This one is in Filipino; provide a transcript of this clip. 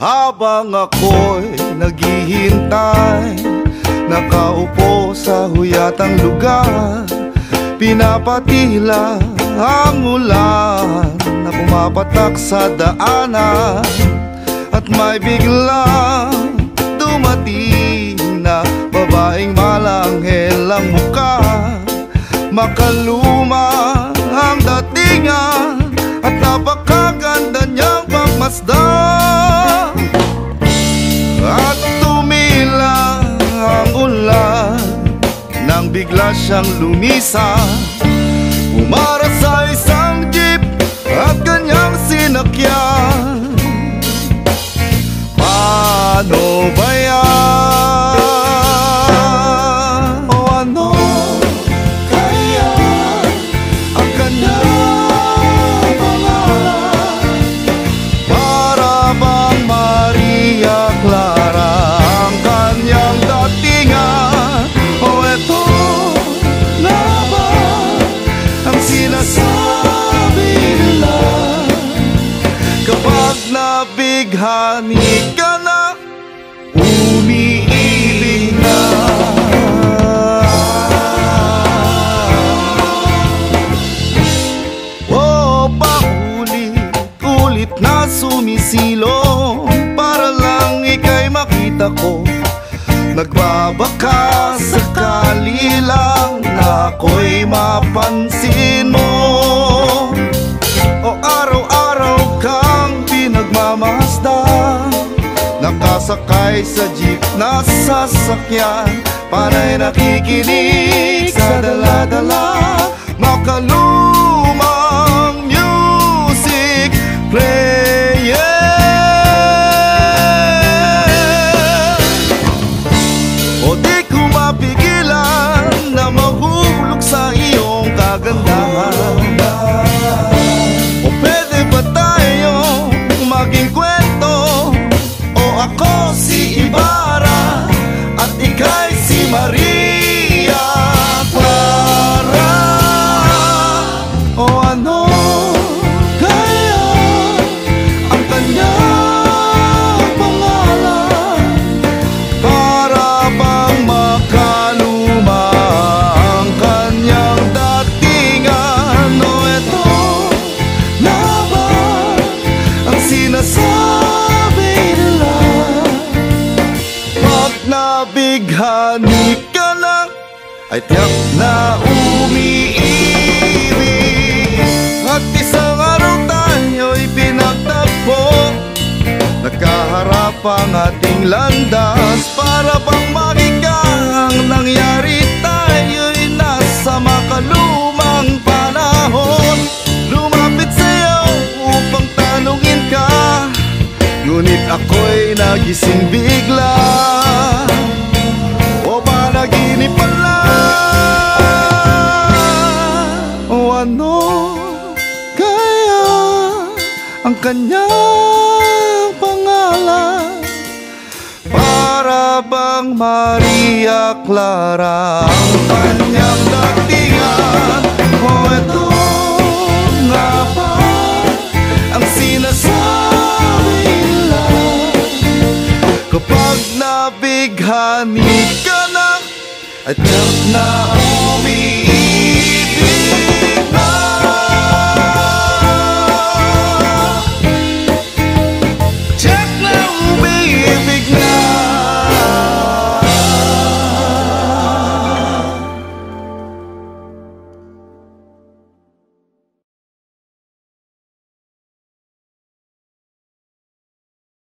Habang ako'y naghihintay, nakaupo sa huyatang lugar, pinapatila ang ulan na pumapatak sa daanan. At may biglang dumating na babaeng malanghel ang mukha, makaluma ang datingan at napakaganda niyang pagmasdan. At tumila ang ulan nang bigla siyang lumisa, umara sa isang jeep at kanyang sinakyan. Paano ba yan? O ano kaya ang kanyang pangalan? Para bang Maria Clara ang kanyang datingan? O eto na ba ang sinasabi nila kapag nabighani ka na, umiibig na? Oh, paulit-ulit na sumisilong para lang ika'y makita ko. Nagbabaka sakali lang na ako'y mapansin mo. O araw-araw kang pinagmamasdan, nakasakay sa jeep na sasakyan, panay nakikinig sa dala-dala, makalumang music playing. O di ko mapigilan na mahulog sa iyong kagandahan. O pwede ba tayo maging kwento? O ako si Ibarra at ika'y si Maria Clara. O ano kaya ang kanyang pangalan? Para bang makaluma ang kanyang datingan? O eto na ba ang sinasabi nila pag nabighani ka na, ay tiyak na umiibig? At isang araw tayo'y pinagtagpo, nagkaharap ang ating landas. Para bang magigang nangyari, tayo'y nasa makalumang panahon. Lumapit sa'yo upang tanungin ka, ngunit ako'y nagising bigla. O panaginip pala? O ano kaya ang kanyang pangalan? Para bang Maria Clara ang kanyang datingan? O eto nga ba ang sinasabi nila kapag nabighani ka na, at tiyak na